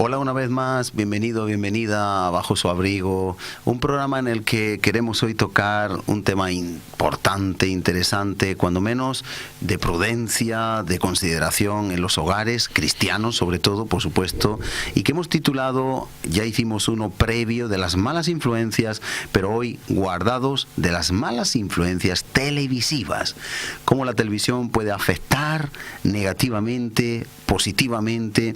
Hola una vez más, bienvenido, bienvenida a Bajo su Abrigo, un programa en el que queremos hoy tocar un tema importante, interesante, cuando menos de prudencia, de consideración en los hogares, cristianos sobre todo, por supuesto, y que hemos titulado, ya hicimos uno previo de las malas influencias, pero hoy guardados de las malas influencias televisivas, cómo la televisión puede afectar negativamente, positivamente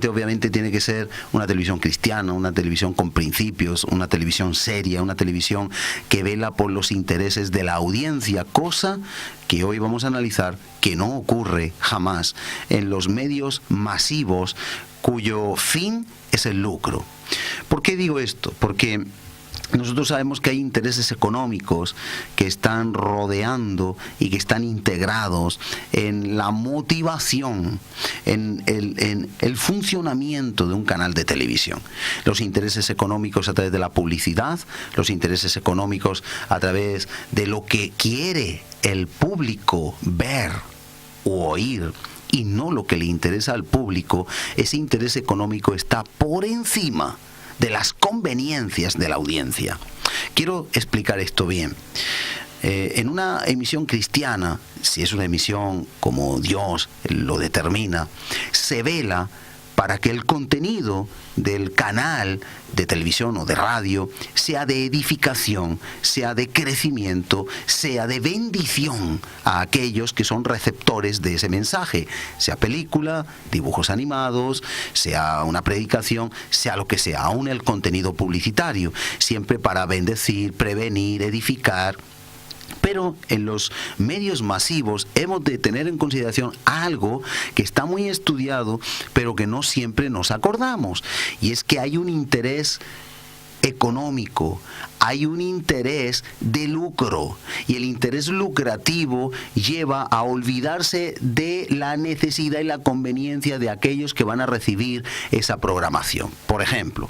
obviamente tiene que ser una televisión cristiana, una televisión con principios, una televisión seria, una televisión que vela por los intereses de la audiencia, cosa que hoy vamos a analizar que no ocurre jamás en los medios masivos cuyo fin es el lucro. ¿Por qué digo esto? Porque nosotros sabemos que hay intereses económicos que están rodeando y que están integrados en la motivación, en el funcionamiento de un canal de televisión. Los intereses económicos a través de la publicidad, los intereses económicos a través de lo que quiere el público ver o oír, y no lo que le interesa al público. Ese interés económico está por encima de las conveniencias de la audiencia. Quiero explicar esto bien. En una emisión cristiana, si es una emisión como Dios lo determina, se vela para que el contenido del canal de televisión o de radio sea de edificación, sea de crecimiento, sea de bendición a aquellos que son receptores de ese mensaje, sea película, dibujos animados, sea una predicación, sea lo que sea, aún el contenido publicitario, siempre para bendecir, prevenir, edificar. Pero en los medios masivos hemos de tener en consideración algo que está muy estudiado, pero que no siempre nos acordamos. Y es que hay un interés económico, hay un interés de lucro, y el interés lucrativo lleva a olvidarse de la necesidad y la conveniencia de aquellos que van a recibir esa programación. Por ejemplo,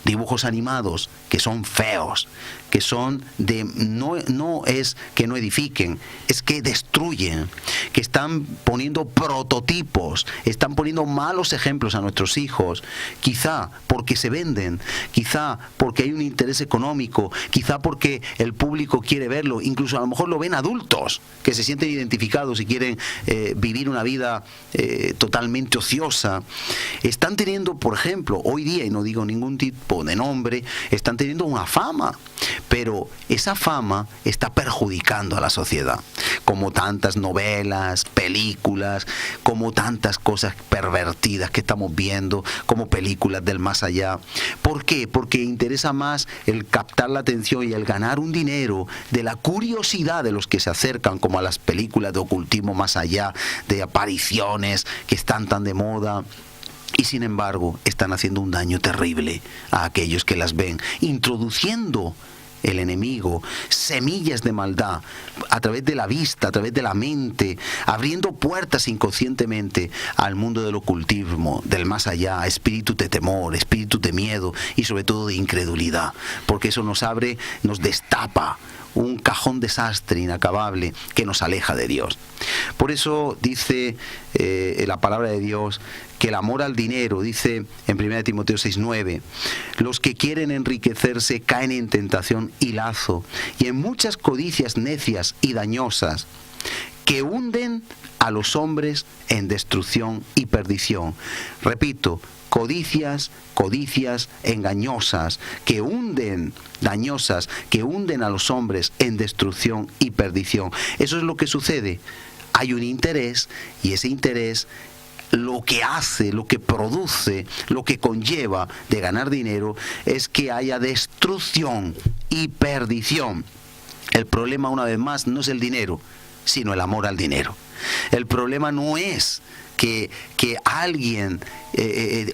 dibujos animados que son feos, que son de no es que no edifiquen, es que destruyen, que están poniendo prototipos, están poniendo malos ejemplos a nuestros hijos, quizá porque se venden, quizá porque hay un interés económico, quizá porque el público quiere verlo, incluso a lo mejor lo ven adultos que se sienten identificados y quieren vivir una vida totalmente ociosa. Están teniendo, por ejemplo, hoy día, y no digo ningún tipo de nombre, están teniendo una fama, pero esa fama está perjudicando a la sociedad, como tantas novelas, películas, como tantas cosas pervertidas que estamos viendo, como películas del más allá. ¿Por qué? Porque interesa más el captar la atención y el ganar un dinero de la curiosidad de los que se acercan, como a las películas de ocultismo más allá, de apariciones que están tan de moda. Y sin embargo, están haciendo un daño terrible a aquellos que las ven, introduciendo el enemigo semillas de maldad a través de la vista, a través de la mente, abriendo puertas inconscientemente al mundo del ocultismo, del más allá, espíritu de temor, espíritu de miedo y sobre todo de incredulidad, porque eso nos abre, nos destapa un cajón desastre inacabable que nos aleja de Dios. Por eso dice la palabra de Dios que el amor al dinero, dice en 1 Timoteo 6:9, los que quieren enriquecerse caen en tentación y lazo, y en muchas codicias necias y dañosas, que hunden a los hombres en destrucción y perdición. Repito, codicias engañosas, que hunden, dañosas, que hunden a los hombres en destrucción y perdición. Eso es lo que sucede. Hay un interés, y ese interés lo que hace, lo que produce, lo que conlleva de ganar dinero es que haya destrucción y perdición. El problema, una vez más, no es el dinero, sino el amor al dinero. El problema no es que alguien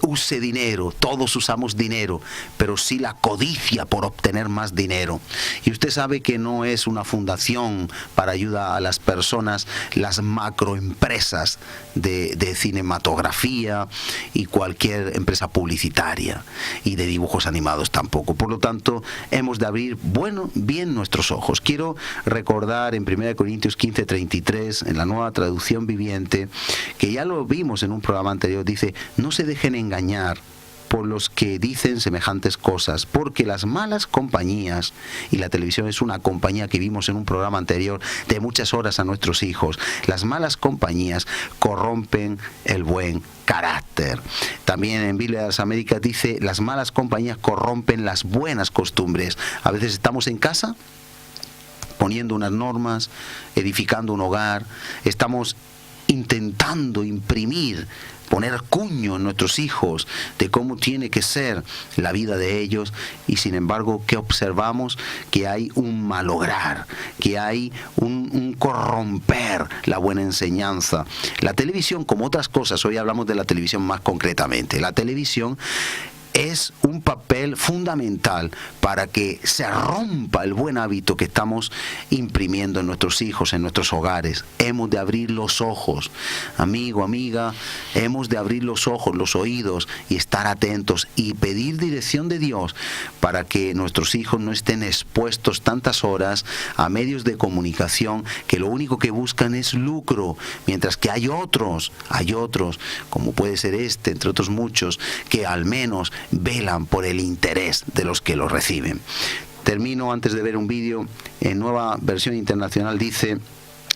use dinero, todos usamos dinero, pero sí la codicia por obtener más dinero. Y usted sabe que no es una fundación para ayuda a las personas, las macroempresas de cinematografía y cualquier empresa publicitaria, y de dibujos animados tampoco. Por lo tanto, hemos de abrir bien nuestros ojos. Quiero recordar en 1 Corintios 15:33, en la Nueva Traducción Viviente, que ya lo lo vimos en un programa anterior, dice, no se dejen engañar por los que dicen semejantes cosas, porque las malas compañías, y la televisión es una compañía que vimos en un programa anterior de muchas horas a nuestros hijos, las malas compañías corrompen el buen carácter. También en Biblia de las Américas dice, las malas compañías corrompen las buenas costumbres. A veces estamos en casa poniendo unas normas, edificando un hogar, estamos intentando imprimir, poner cuño en nuestros hijos de cómo tiene que ser la vida de ellos, y sin embargo, ¿qué observamos? Que hay un malograr, que hay un corromper la buena enseñanza. La televisión, como otras cosas, hoy hablamos de la televisión más concretamente, la televisión es un papel fundamental para que se rompa el buen hábito que estamos imprimiendo en nuestros hijos, en nuestros hogares. Hemos de abrir los ojos, amigo, amiga, hemos de abrir los ojos, los oídos y estar atentos y pedir dirección de Dios para que nuestros hijos no estén expuestos tantas horas a medios de comunicación que lo único que buscan es lucro, mientras que hay otros, como puede ser este, entre otros muchos, que al menos velan por el interés de los que lo reciben. Termino antes de ver un vídeo. En Nueva Versión Internacional dice,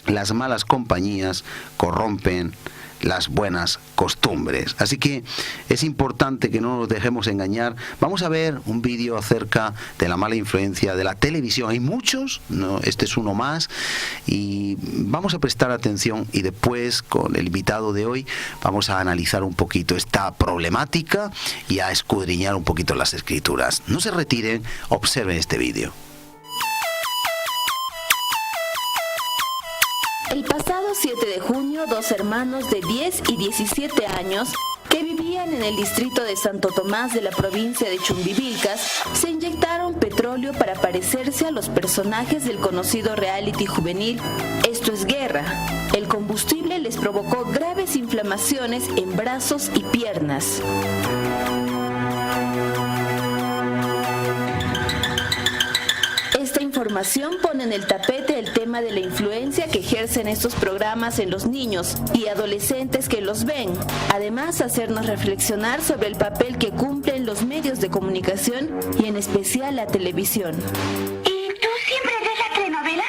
las malas compañías corrompen las buenas costumbres. Así que es importante que no nos dejemos engañar. Vamos a ver un vídeo acerca de la mala influencia de la televisión. Hay muchos, ¿no? Este es uno más, y vamos a prestar atención, y después con el invitado de hoy vamos a analizar un poquito esta problemática y a escudriñar un poquito las escrituras. No se retiren, observen este vídeo. El pasado 7 de junio, dos hermanos de 10 y 17 años que vivían en el distrito de Santo Tomás de la provincia de Chumbivilcas se inyectaron petróleo para parecerse a los personajes del conocido reality juvenil Esto es Guerra. El combustible les provocó graves inflamaciones en brazos y piernas. Esta información pone en el tapete el tema de la influencia que ejercen estos programas en los niños y adolescentes que los ven. Además, hacernos reflexionar sobre el papel que cumplen los medios de comunicación y en especial la televisión. ¿Y tú siempre ves la telenovela?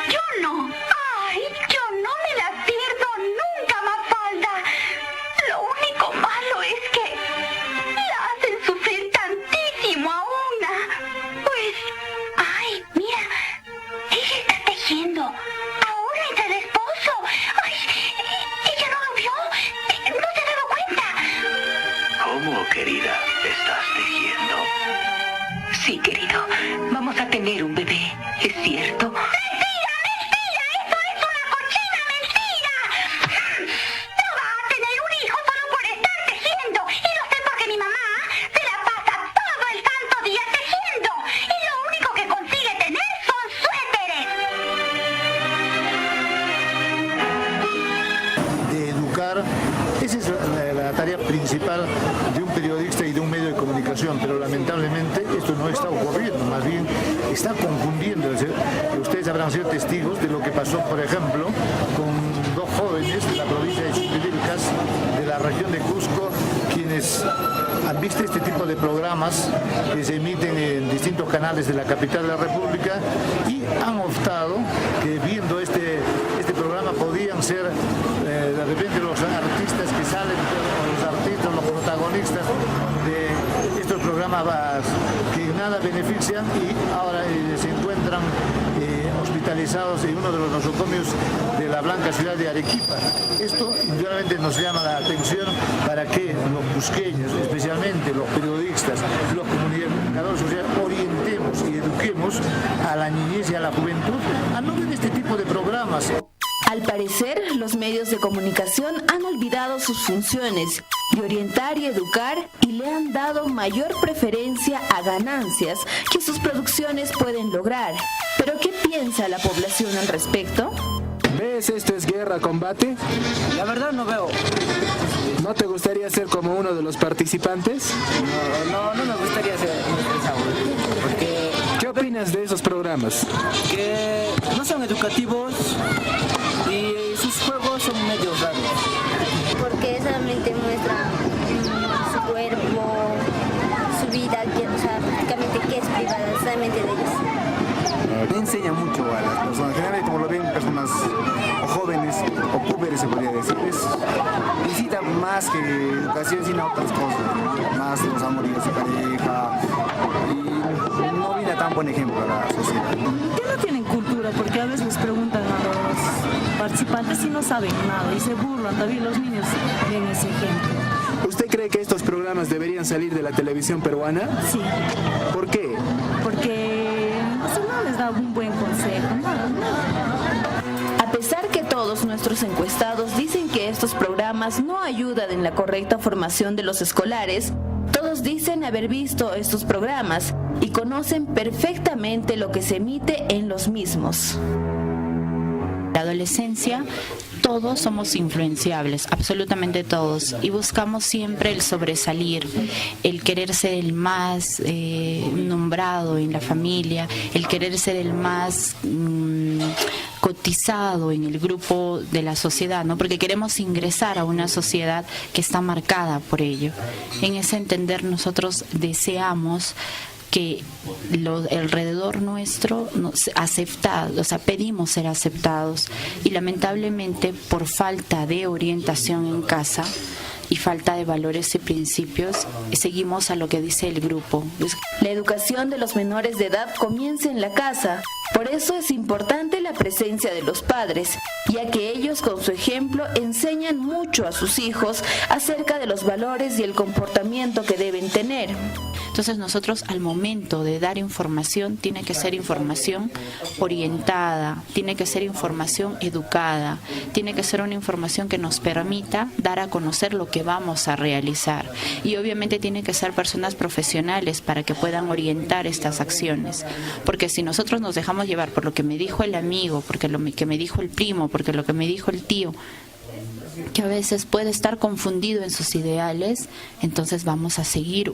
Yo no. Ay, yo no me la pierdo nunca, Mafalda. Lo único malo es que la hacen sufrir tantísimo a una. Pues, ay, mira, ella está tejiendo. Ahora entra el esposo. Ay, ella no lo vio. No se ha dado cuenta. ¿Cómo, querida? ¿Estás tejiendo? Sí, querido. Vamos a tener un bebé. ¿Es cierto? ¡Mentira, mentira! ¡Eso es una cochina mentira! No va a tener un hijo solo por estar tejiendo. Y lo sé porque mi mamá se la pasa todo el santo día tejiendo. Y lo único que consigue tener son suéteres. De educar, esa es la tarea principal de un periodista y de un medio de comunicación, pero lamentablemente esto no está ocurriendo, más bien está confundiendo. Ustedes habrán sido testigos de lo que pasó, por ejemplo, con dos jóvenes de la provincia de Chumbivilcas, de la región de Cusco, quienes han visto este tipo de programas que se emiten en distintos canales de la capital de la República y han optado que viendo este programa podían ser de repente los artistas que salen, los artistas, los protagonistas de estos programas que nada benefician, y ahora se encuentran hospitalizados en uno de los nosocomios de la blanca ciudad de Arequipa. Esto indudablemente nos llama la atención para que los cusqueños, especialmente los periodistas, los comunicadores sociales, orientemos y eduquemos a la niñez y a la juventud a no ver este tipo de programas. Al parecer, los medios de comunicación han olvidado sus funciones de orientar y educar, y le han dado mayor preferencia a ganancias que sus producciones pueden lograr. ¿Pero qué piensa la población al respecto? ¿Ves Esto es Guerra, Combate? La verdad no veo. ¿No te gustaría ser como uno de los participantes? No me gustaría ser porque ¿Qué opinas de esos programas? que no son educativos y sus juegos son medio raros. Porque solamente muestra su cuerpo, su vida, o sea, prácticamente que es privada, solamente de ellos. No enseña mucho a las personas. Generalmente, como lo ven, personas o jóvenes o púberes, se podría decir. Necesita más que educación, sino otras cosas, ¿no? Más los amoríos de pareja. Y no viene tan buen ejemplo a la sociedad. ¿Qué no tienen cultura? Porque a veces les preguntan a los participantes y no saben nada y se burlan. También los niños ven ese ejemplo. ¿Usted cree que estos programas deberían salir de la televisión peruana? Sí. ¿Por qué? Porque no les da un buen consejo. A pesar que todos nuestros encuestados dicen que estos programas no ayudan en la correcta formación de los escolares, todos dicen haber visto estos programas y conocen perfectamente lo que se emite en los mismos. La adolescencia, todos somos influenciables, absolutamente todos, y buscamos siempre el sobresalir, el querer ser el más nombrado en la familia, el querer ser el más cotizado en el grupo de la sociedad, ¿no? Porque queremos ingresar a una sociedad que está marcada por ello. En ese entender nosotros deseamos que alrededor nuestro aceptados, o sea, pedimos ser aceptados y lamentablemente por falta de orientación en casa y falta de valores y principios, seguimos a lo que dice el grupo. La educación de los menores de edad comienza en la casa. Por eso es importante la presencia de los padres, ya que ellos con su ejemplo enseñan mucho a sus hijos acerca de los valores y el comportamiento que deben tener. Entonces nosotros al momento de dar información tiene que ser información orientada, tiene que ser información educada, tiene que ser una información que nos permita dar a conocer lo que vamos a realizar. Y obviamente tiene que ser personas profesionales para que puedan orientar estas acciones. Porque si nosotros nos dejamos llevar por lo que me dijo el amigo, porque lo que me dijo el primo, porque lo que me dijo el tío, que a veces puede estar confundido en sus ideales, entonces vamos a seguir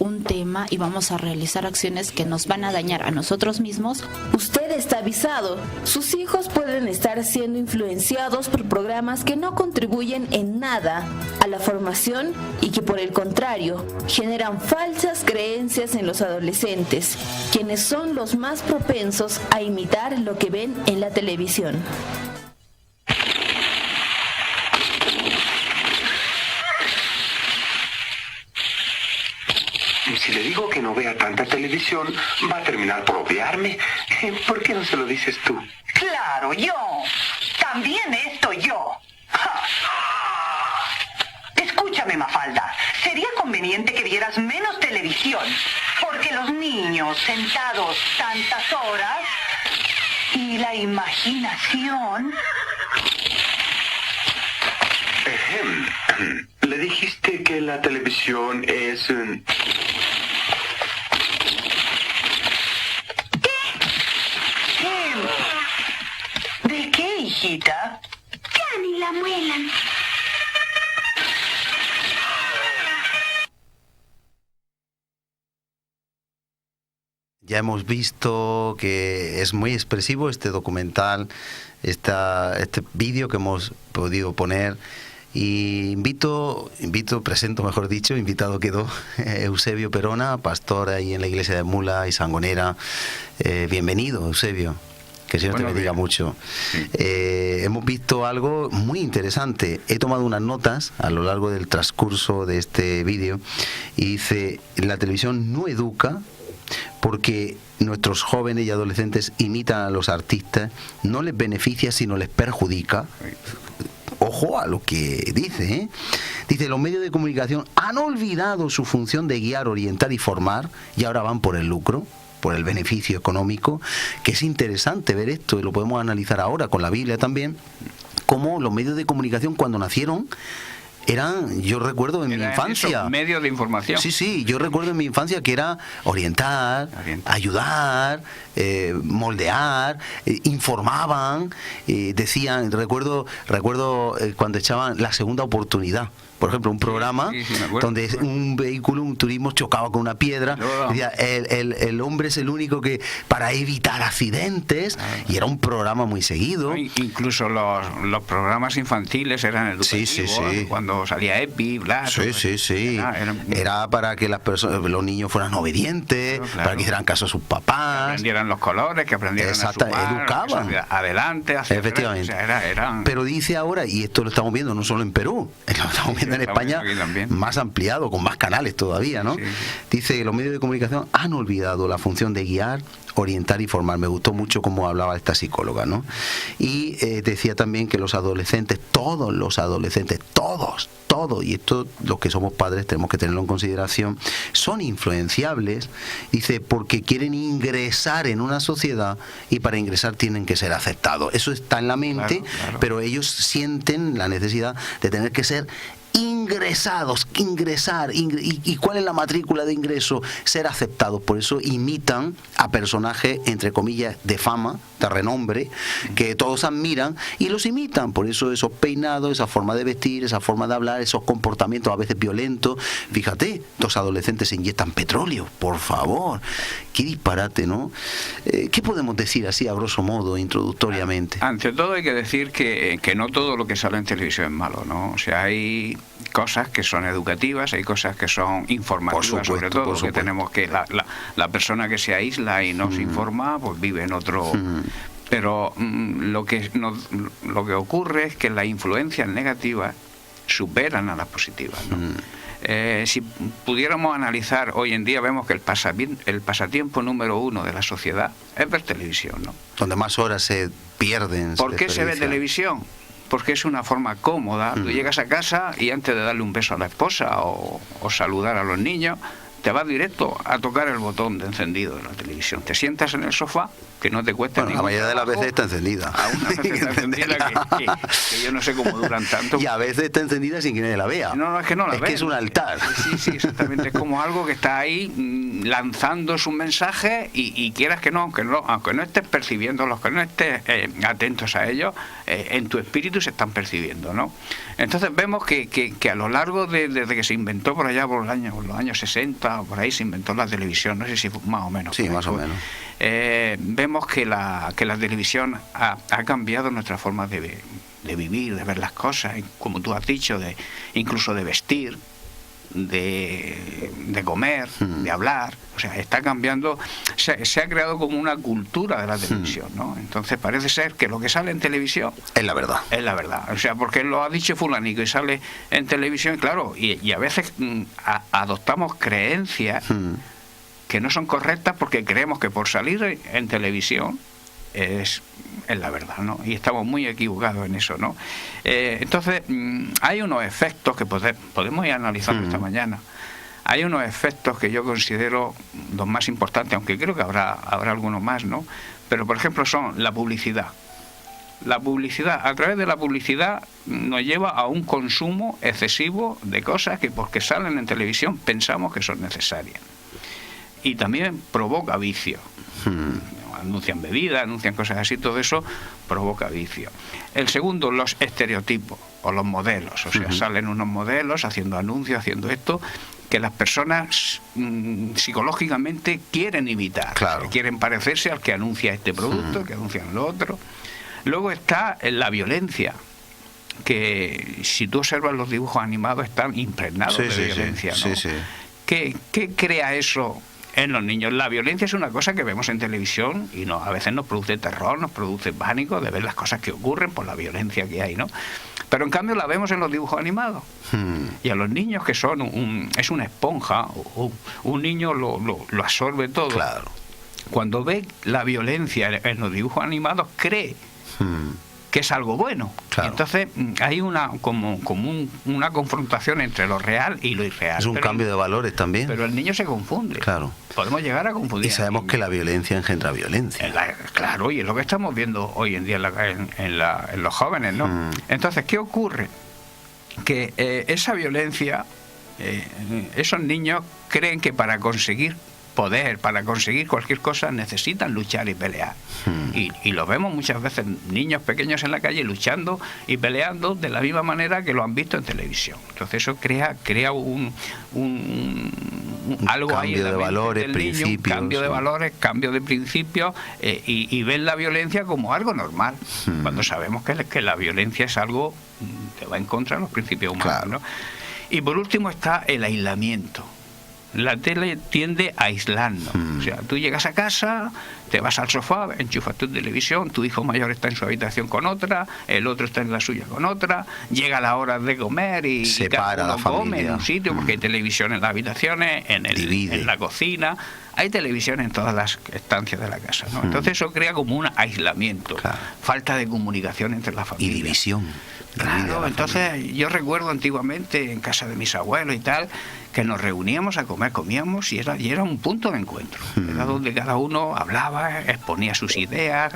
un tema y vamos a realizar acciones que nos van a dañar a nosotros mismos. Usted está avisado. Sus hijos pueden estar siendo influenciados por programas que no contribuyen en nada a la formación y que por el contrario generan falsas creencias en los adolescentes, quienes son los más propensos a imitar lo que ven en la televisión. Si le digo que no vea tanta televisión, va a terminar por odiarme. ¿Por qué no se lo dices tú? Claro, yo. También esto yo. ¡Ja! Escúchame, Mafalda. Sería conveniente que vieras menos televisión, porque los niños sentados tantas horas y la imaginación... Le dijiste que la televisión es... ¿De qué, hijita? Ya ni la muelan. Ya hemos visto que es muy expresivo este documental, este vídeo que hemos podido poner. Y presento mejor dicho, invitado quedó Eusebio Perona, pastor ahí en la iglesia de Mula y Sangonera. Bienvenido, Eusebio. Que el Señor te bendiga mucho. Sí. Hemos visto algo muy interesante. He tomado unas notas a lo largo del transcurso de este vídeo y dice, la televisión no educa porque nuestros jóvenes y adolescentes imitan a los artistas, no les beneficia sino les perjudica. Ojo a lo que dice, ¿eh? Dice, los medios de comunicación han olvidado su función de guiar, orientar y formar y ahora van por el lucro, por el beneficio económico, que es interesante ver esto y lo podemos analizar ahora con la Biblia también, cómo los medios de comunicación cuando nacieron eran, yo recuerdo en mi infancia, medios de información. Sí, yo recuerdo en mi infancia que era orientar, ayudar, moldear, informaban, decían, recuerdo cuando echaban la segunda oportunidad. por ejemplo, un programa donde un vehículo, un turismo chocaba con una piedra. Decía, el hombre es el único que para evitar accidentes, y era un programa muy seguido. Incluso los programas infantiles eran educativos, cuando salía Epi, Blas. Era para que los niños fueran obedientes, para que hicieran caso a sus papás. Que aprendieran los colores, que aprendieran a sumar, educaban. Adelante, hacia efectivamente. Eran... Pero dice ahora, y esto lo estamos viendo no solo en Perú, lo estamos viendo en España más ampliado, con más canales todavía, ¿no? Dice que los medios de comunicación han olvidado la función de guiar, orientar y formar. Me gustó mucho cómo hablaba esta psicóloga, ¿no? Y decía también que los adolescentes, todos los adolescentes, todos, y esto los que somos padres tenemos que tenerlo en consideración, son influenciables, dice, porque quieren ingresar en una sociedad y para ingresar tienen que ser aceptados. Eso está en la mente, pero ellos sienten la necesidad de tener que ser ingresar. ¿Y cuál es la matrícula de ingreso? Ser aceptados. Por eso imitan a personajes, entre comillas, de fama, de renombre, que todos admiran y los imitan. Por eso esos peinados, esa forma de vestir, esa forma de hablar, esos comportamientos a veces violentos. Fíjate, 2 adolescentes se inyectan petróleo, por favor. Qué disparate, ¿no? ¿Qué podemos decir así, a grosso modo, introductoriamente? Ante todo hay que decir que no todo lo que sale en televisión es malo, ¿no? O sea, hay cosas que son educativas, hay cosas que son informativas, sobre todo, que tenemos que la persona que se aísla y no se informa, pues vive en otro... Pero lo que ocurre es que las influencias negativas superan a las positivas, ¿no? Si pudiéramos analizar, hoy en día vemos que el pasatiempo número 1 de la sociedad es ver televisión, ¿no? Donde más horas se pierden. ¿Por qué se ve televisión? Porque es una forma cómoda. Tú llegas a casa y antes de darle un beso a la esposa o saludar a los niños, te vas directo a tocar el botón de encendido de la televisión. Te sientas en el sofá, que no te cuesta ningún la mayoría de las veces está encendida. Algunas veces está encendida que yo no sé cómo duran tanto. Y a veces está encendida sin que nadie la vea. No, es que no la ven. Es que es un altar. Sí, exactamente. Es como algo que está ahí lanzando su mensaje y quieras que no, aunque no estés percibiéndolos, que no estés atentos a ellos, en tu espíritu se están percibiendo, ¿no? Entonces vemos que a lo largo desde que se inventó por allá por los años 60, por ahí se inventó la televisión, no sé si más o menos. Sí, más o menos. Vemos que la televisión ha cambiado nuestra forma de vivir, de ver las cosas, como tú has dicho, incluso de vestir, de comer, de hablar. O sea, está cambiando, se ha creado como una cultura de la televisión, ¿no? Entonces parece ser que lo que sale en televisión es la verdad. Es la verdad. O sea, porque lo ha dicho fulanico y sale en televisión, claro, y a veces adoptamos creencias que no son correctas porque creemos que por salir en televisión es la verdad, ¿no? Y estamos muy equivocados en eso, ¿no? Entonces, hay unos efectos que podemos ir analizando esta mañana. Hay unos efectos que yo considero los más importantes, aunque creo que habrá algunos más, ¿no? Pero, por ejemplo, son la publicidad. La publicidad, a través de la publicidad, nos lleva a un consumo excesivo de cosas que porque salen en televisión pensamos que son necesarias. Y también provoca vicio. Anuncian bebidas, anuncian cosas así, todo eso provoca vicio. El segundo, los estereotipos o los modelos. O sea, salen unos modelos haciendo anuncios, haciendo esto, que las personas psicológicamente quieren imitar. Claro. Quieren parecerse al que anuncia este producto, al que anuncia lo otro. Luego está la violencia, que si tú observas los dibujos animados están impregnados de violencia, ¿no? ¿Qué crea eso en los niños? La violencia es una cosa que vemos en televisión y a veces nos produce terror, nos produce pánico de ver las cosas que ocurren por la violencia que hay, ¿no? Pero en cambio la vemos en los dibujos animados. Y a los niños, que es una esponja, un niño lo absorbe todo. Claro. Cuando ve la violencia en los dibujos animados, cree que es algo bueno. Claro. Entonces hay una confrontación entre lo real y lo irreal. Es un cambio de valores también. Pero el niño se confunde. Claro. Podemos llegar a confundir. Y sabemos que la violencia engendra violencia. Claro, y es lo que estamos viendo hoy en día en los jóvenes, ¿no? Entonces, ¿qué ocurre? Que esa violencia, esos niños creen que para conseguir poder, para conseguir cualquier cosa, necesitan luchar y pelear. Y lo vemos muchas veces, niños pequeños en la calle luchando y peleando de la misma manera que lo han visto en televisión. Entonces eso crea algo ahí en la mente valores, del niño, principios, cambio de valores, cambio de principios, y ven la violencia como algo normal, cuando sabemos que la violencia es algo que va en contra de los principios humanos, claro. ¿no? Y por último está el aislamiento. La tele tiende a aislarnos. O sea, tú llegas a casa, te vas al sofá, enchufas tu televisión, tu hijo mayor está en su habitación con otra, el otro está en la suya con otra, llega la hora de comer y separa cada uno la come familia. en un sitio, porque hay televisión en las habitaciones, en la cocina, hay televisión en todas las estancias de la casa, ¿no? Entonces eso crea como un aislamiento, falta de comunicación entre la familia. Y división. Claro, entonces yo recuerdo antiguamente en casa de mis abuelos y tal, que nos reuníamos a comer, comíamos y era un punto de encuentro. Era donde cada uno hablaba, exponía sus ideas.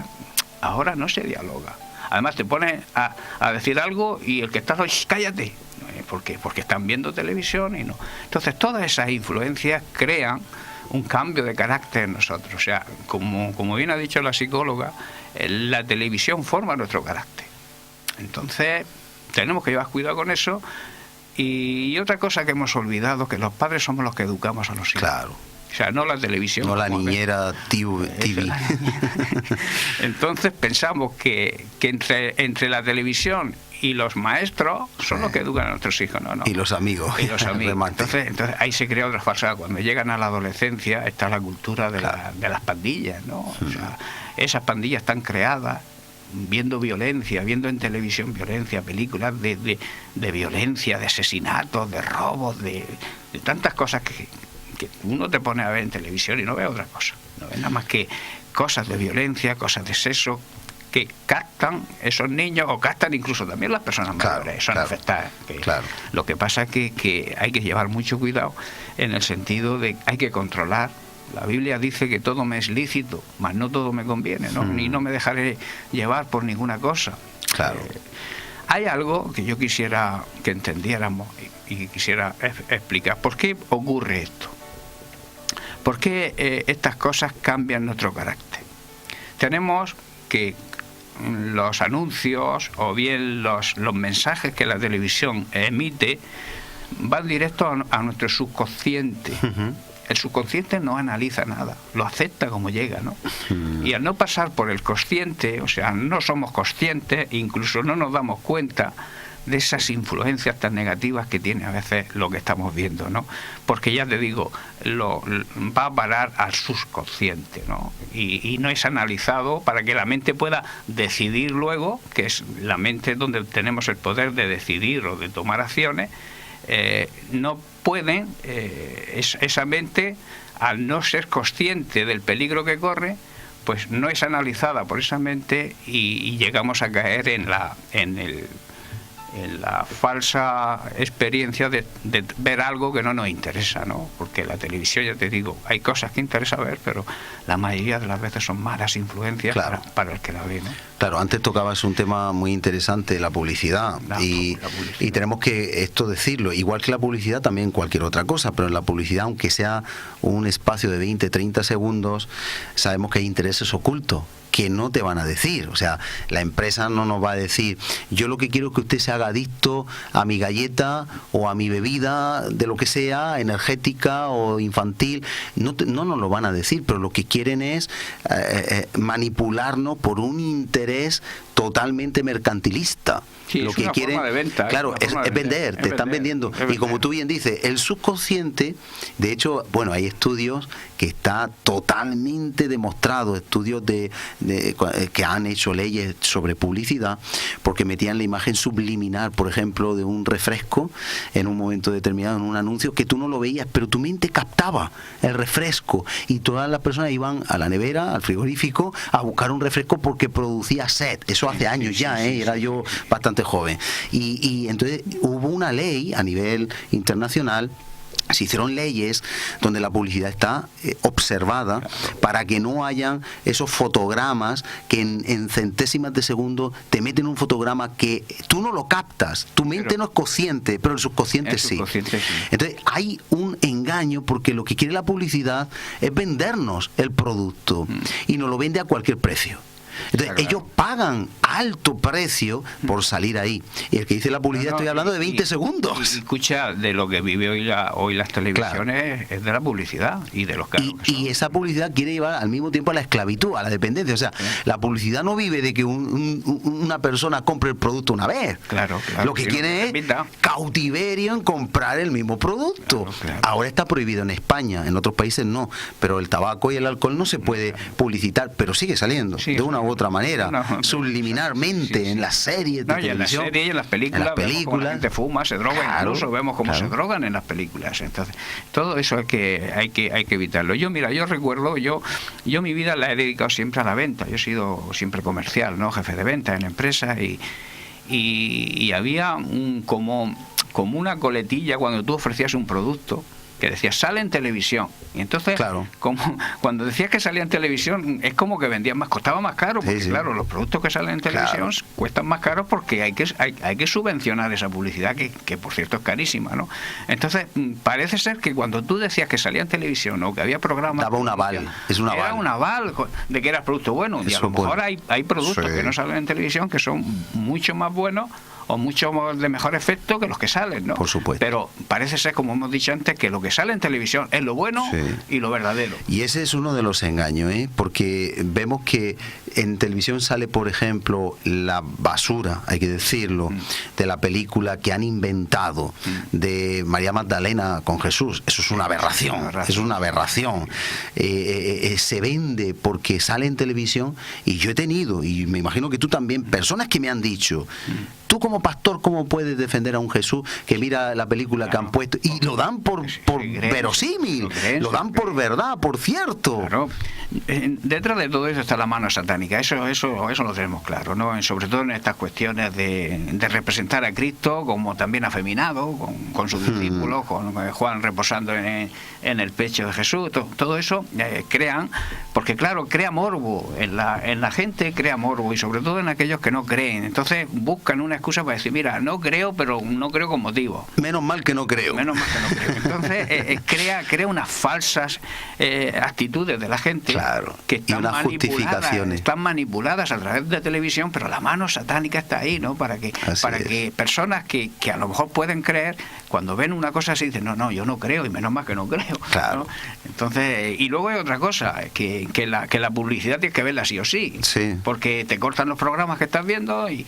Ahora no se dialoga. Además te pones a decir algo y el que está, cállate, porque están viendo televisión y no. Entonces todas esas influencias crean un cambio de carácter en nosotros. O sea, como bien ha dicho la psicóloga, la televisión forma nuestro carácter. Entonces tenemos que llevar cuidado con eso. Y otra cosa que hemos olvidado, que los padres somos los que educamos a los hijos. Claro. O sea, no la televisión. No la niñera TV. Entonces pensamos que entre la televisión y los maestros son los que educan a nuestros hijos, no. Y los amigos. Entonces ahí se crea otra falsedad. Cuando llegan a la adolescencia está la cultura de las pandillas, ¿no? O sea, esas pandillas están creadas viendo violencia, viendo en televisión violencia, películas de violencia, de asesinatos, de robos, de tantas cosas que uno te pone a ver en televisión y no ve otra cosa. No ve nada más que cosas de violencia, cosas de sexo, que captan esos niños, o captan incluso también las personas mayores, son afectadas. Lo que pasa es que hay que llevar mucho cuidado en el sentido de hay que controlar. La Biblia dice que todo me es lícito, mas no todo me conviene, ¿no? Ni no me dejaré llevar por ninguna cosa. Claro. Hay algo que yo quisiera que entendiéramos y quisiera explicar. ¿Por qué ocurre esto? ¿Por qué estas cosas cambian nuestro carácter? Tenemos que los anuncios o bien los mensajes que la televisión emite van directo a nuestro subconsciente. El subconsciente no analiza nada, lo acepta como llega, ¿no? Y al no pasar por el consciente, o sea, no somos conscientes, incluso no nos damos cuenta de esas influencias tan negativas que tiene a veces lo que estamos viendo, ¿no? Porque ya te digo, va a parar al subconsciente, ¿no? Y no es analizado para que la mente pueda decidir luego, que es la mente donde tenemos el poder de decidir o de tomar acciones. No pueden, esa mente, al no ser consciente del peligro que corre, pues no es analizada por esa mente y llegamos a caer en la falsa experiencia de ver algo que no nos interesa, ¿no? Porque la televisión, ya te digo, hay cosas que interesa ver, pero la mayoría de las veces son malas influencias para el que la ve, ¿no? Claro, antes tocabas un tema muy interesante, la publicidad. Y tenemos que esto decirlo, igual que la publicidad, también cualquier otra cosa, pero en la publicidad, aunque sea un espacio de 20, 30 segundos, sabemos que hay intereses ocultos que no te van a decir. O sea, la empresa no nos va a decir, yo lo que quiero es que usted se haga adicto a mi galleta o a mi bebida, de lo que sea, energética o infantil. No nos lo van a decir, pero lo que quieren es manipularnos por un interés totalmente mercantilista. Sí, lo es que una quieren, forma de venta, claro, es vender, te están vendiendo. Y como tú bien dices, el subconsciente, de hecho, bueno, hay estudios que está totalmente demostrado, estudios que han hecho leyes sobre publicidad, porque metían la imagen subliminal, por ejemplo, de un refresco en un momento determinado, en un anuncio, que tú no lo veías, pero tu mente captaba el refresco, y todas las personas iban a la nevera, al frigorífico, a buscar un refresco porque producía sed. Eso hace años ya, era yo bastante joven. Y entonces hubo una ley a nivel internacional Se hicieron leyes donde la publicidad está observada para que no hayan esos fotogramas que en centésimas de segundo te meten un fotograma que tú no lo captas, tu mente no es consciente, pero el subconsciente sí. Entonces hay un engaño porque lo que quiere la publicidad es vendernos el producto y nos lo vende a cualquier precio. Entonces ellos pagan alto precio por salir ahí. Y el que dice la publicidad, estoy hablando de 20 segundos. Y escucha, de lo que vive hoy las televisiones es de la publicidad y de los caros. Y esa publicidad quiere llevar al mismo tiempo a la esclavitud, a la dependencia. O sea, la publicidad no vive de que una persona compre el producto una vez. Lo que quiere es cautiverio en comprar el mismo producto. Ahora está prohibido en España, en otros países no, pero el tabaco y el alcohol no se puede publicitar, pero sigue saliendo de una u otra manera, subliminarmente en las series de televisión, y en las series y en las películas, vemos cómo la gente fuma, se droga, incluso vemos cómo se drogan en las películas. Entonces todo eso hay que evitarlo. Yo recuerdo, yo mi vida la he dedicado siempre a la venta. Yo he sido siempre comercial, ¿no? Jefe de venta en empresas y había como una coletilla cuando tú ofrecías un producto que decía sale en televisión, y entonces como cuando decías que salía en televisión es como que vendían más, costaba más caro, porque claro, los productos que salen en televisión cuestan más caros porque hay que subvencionar esa publicidad que por cierto es carísima, ¿no? Entonces parece ser que cuando tú decías que salía en televisión o que había programas, daba un aval, era un aval de que era producto bueno, y a lo mejor hay productos que no salen en televisión que son mucho más buenos o mucho de mejor efecto que los que salen, ¿no? Por supuesto. Pero parece ser, como hemos dicho antes, que lo que sale en televisión es lo bueno y lo verdadero. Y ese es uno de los engaños, porque vemos que en televisión sale, por ejemplo, la basura, hay que decirlo, de la película que han inventado de María Magdalena con Jesús. Eso es una aberración, es una aberración. Se vende porque sale en televisión, y yo he tenido, y me imagino que tú también, personas que me han dicho, tú como pastor, ¿cómo puedes defender a un Jesús que mira la película que han puesto? Y lo dan por verosímil, lo dan por verdad, por cierto. Claro. Detrás de todo eso está la mano satánica, eso lo tenemos claro, ¿no? Sobre todo en estas cuestiones de representar a Cristo como también afeminado, con sus discípulos, con Juan reposando en el pecho de Jesús. Todo eso porque claro, crea morbo en la gente, crea morbo, y sobre todo en aquellos que no creen. Entonces buscan una excusa para decir, mira, no creo, pero no creo con motivo. Menos mal que no creo. Entonces crea unas falsas actitudes de la gente, que están manipuladas a través de televisión, pero la mano satánica está ahí, ¿no? Para que personas que a lo mejor pueden creer, cuando ven una cosa así, dicen, no, yo no creo, y menos mal que no creo. ¿No? Entonces, y luego hay otra cosa, que la publicidad tienes que verla sí o sí, porque te cortan los programas que estás viendo y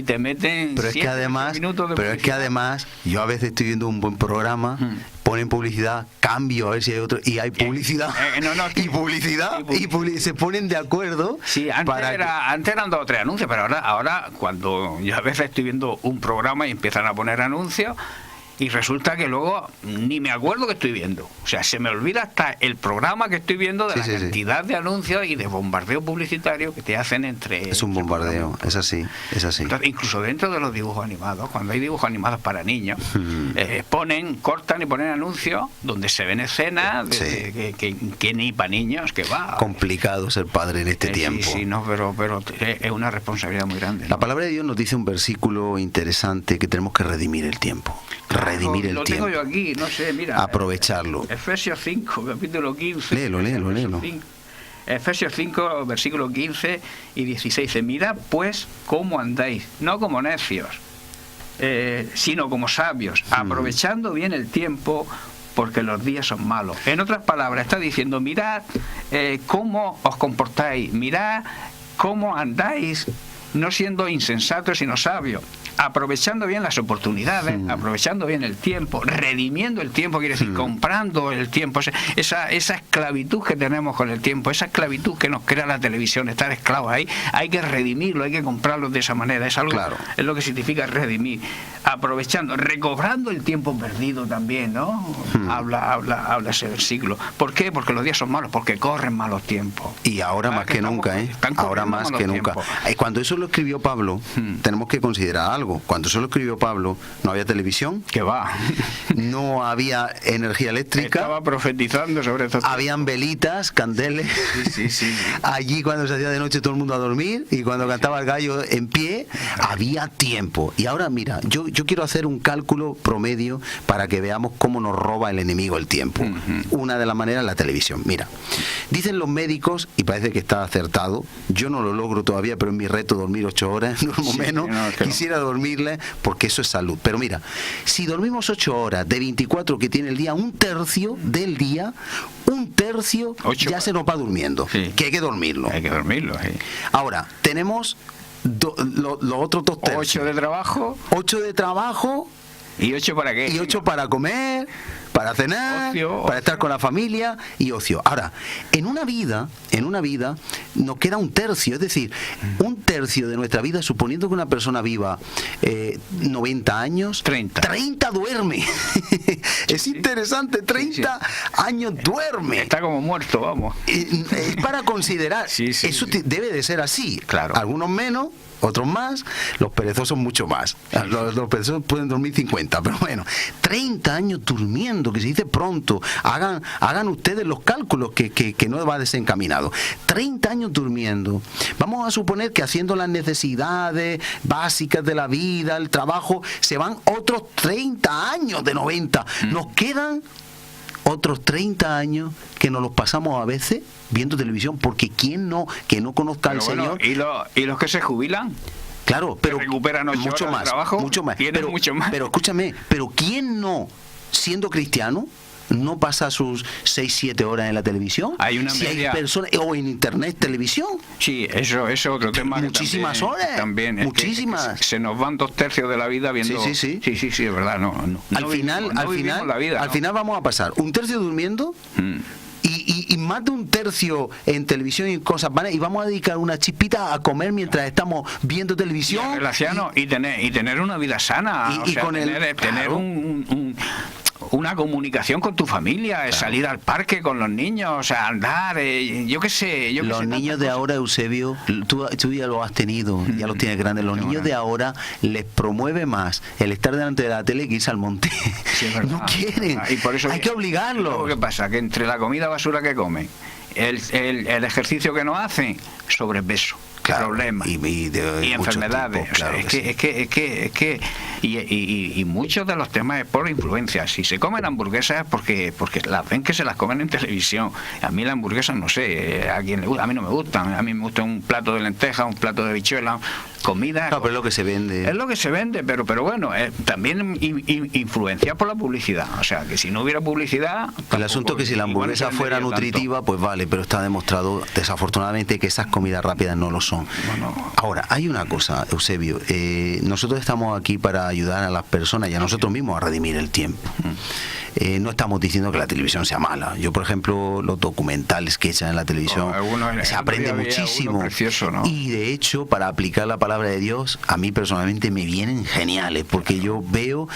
te meten minutos de publicidad. Pero es que además, yo a veces estoy viendo un buen programa, ponen publicidad, cambio a ver si hay otro, y hay publicidad, y se ponen de acuerdo. Sí, antes eran 2 o 3 anuncios, pero ahora cuando yo a veces estoy viendo un programa y empiezan a poner anuncios, y resulta que luego ni me acuerdo que estoy viendo. O sea, se me olvida hasta el programa que estoy viendo de la cantidad de anuncios y de bombardeo publicitario que te hacen entre... Es un bombardeo, es así. Entonces, incluso dentro de los dibujos animados, cuando hay dibujos animados para niños, cortan y ponen anuncios donde se ven escenas que ni para niños, que va. Complicado ser padre en este tiempo. Pero es una responsabilidad muy grande, ¿no? La palabra de Dios nos dice un versículo interesante, que tenemos que redimir el tiempo. Redimir el tiempo. Lo tengo yo aquí, no sé, mira. Aprovecharlo. Efesios 5, capítulo 15. Léelo. Efesios 5, versículo 15 y 16. Dice, mirad pues cómo andáis, no como necios, sino como sabios, aprovechando bien el tiempo, porque los días son malos. En otras palabras, está diciendo, mirad cómo os comportáis, mirad cómo andáis, no siendo insensatos, sino sabios, aprovechando bien las oportunidades, aprovechando bien el tiempo, redimiendo el tiempo, quiere decir, comprando el tiempo, esa esclavitud que tenemos con el tiempo, esa esclavitud que nos crea la televisión, estar esclavos ahí, hay que redimirlo, hay que comprarlo de esa manera, es algo, es lo que significa redimir, aprovechando, recobrando el tiempo perdido también, ¿no? Habla ese versículo. ¿Por qué? Porque los días son malos, porque corren malos tiempos. Y ahora más que nunca, ahora más que nunca. Cuando eso lo escribió Pablo, tenemos que considerar algo. algo. Cuando se lo escribió Pablo, no había televisión. Que va. No había energía eléctrica. Estaba profetizando sobre esto. Habían velitas, candeles. Sí. Allí cuando se hacía de noche todo el mundo a dormir y cuando cantaba el gallo en pie, había tiempo. Y ahora mira, yo quiero hacer un cálculo promedio para que veamos cómo nos roba el enemigo el tiempo. Una de las maneras es la televisión. Mira, dicen los médicos, y parece que está acertado, yo no lo logro todavía, pero es mi reto dormir 8 horas, no menos. Quisiera dormirle porque eso es salud. Pero mira, si dormimos 8 horas de 24 que tiene el día, un tercio del día, ya se nos va durmiendo. Sí. Que hay que dormirlo. Hay que dormirlo, sí. Ahora, tenemos los otros 2 tercios. 8 de trabajo. 8 de trabajo. ¿Y 8 para qué? Y 8 para comer, para cenar, Ocio. para estar con la familia y ocio. Ahora, en una vida nos queda un tercio, es decir, un tercio de nuestra vida, suponiendo que una persona viva 90 años, 30 duerme. Es interesante, 30 años duerme. Está como muerto, vamos. Es para considerar, eso debe de ser así. Claro. Algunos menos, otros más, los perezosos mucho más. Los perezosos pueden dormir 50, pero bueno, 30 años durmiendo, que se dice pronto. Hagan ustedes los cálculos que no va desencaminado. 30 años durmiendo. Vamos a suponer que haciendo las necesidades básicas de la vida, el trabajo, se van otros 30 años de 90. Nos quedan otros 30 años que nos los pasamos a veces viendo televisión, porque ¿quién no que no conozca al Señor? ¿Y los que se jubilan? Claro, pero recuperan 8 mucho horas más, de trabajo, mucho más. Tienen mucho más. Pero escúchame, pero ¿quién no, siendo cristiano, no pasa sus 6-7 horas en la televisión? Hay una si media... hay personas, o en internet, televisión. Sí, eso es otro tema. Muchísimas horas. También muchísimas. Se nos van 2 tercios de la vida viendo. Sí, es verdad. No al final vamos a pasar un tercio durmiendo. Y más de un tercio en televisión y cosas vanas, y vamos a dedicar una chispita a comer mientras estamos viendo televisión y tener una vida sana, tener una comunicación con tu familia, salir al parque con los niños, o sea, andar, yo qué sé. Los niños de ahora, Eusebio, tú ya lo has tenido, ya los tienes grandes. Los niños de ahora les promueve más el estar delante de la tele que irse al monte. Sí, no quieren. Y por eso hay que obligarlos. ¿Qué pasa? Que entre la comida basura que comen, el ejercicio que no hacen, sobrepeso. Claro, problemas y enfermedades. Tipo, claro, y muchos de los temas es por influencia. Si se comen hamburguesas porque las ven que se las comen en televisión. A mí las hamburguesas no sé, a quién le gusta, a mí no me gustan. A mí me gusta un plato de lentejas, un plato de habichuelas, comida. Claro, pero es lo que se vende. Es lo que se vende, pero bueno, también influencia por la publicidad. O sea, que si no hubiera publicidad... El asunto es que si la hamburguesa fuera nutritiva, tanto, pues vale, pero está demostrado desafortunadamente que esas comidas rápidas no lo son. Ahora, hay una cosa, Eusebio, nosotros estamos aquí para ayudar a las personas y a nosotros mismos a redimir el tiempo. No estamos diciendo que la televisión sea mala. Yo, por ejemplo, los documentales que echan en la televisión, se aprende muchísimo. Precioso, ¿no? Y de hecho, para aplicar la palabra de Dios, a mí personalmente me vienen geniales, porque yo veo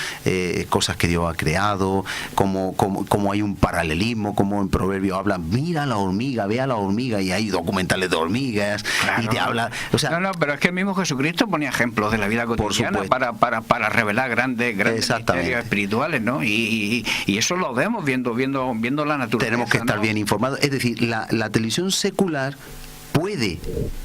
cosas que Dios ha creado, como hay un paralelismo, como en Proverbios habla, mira la hormiga, ve a la hormiga, y hay documentales de hormigas, claro. Y te habla... O sea, no, pero es que el mismo Jesucristo ponía ejemplos de la vida cotidiana para revelar grandes misterios espirituales, ¿no? Y eso lo vemos viendo la naturaleza. Tenemos que estar bien informados. Es decir, la televisión secular puede,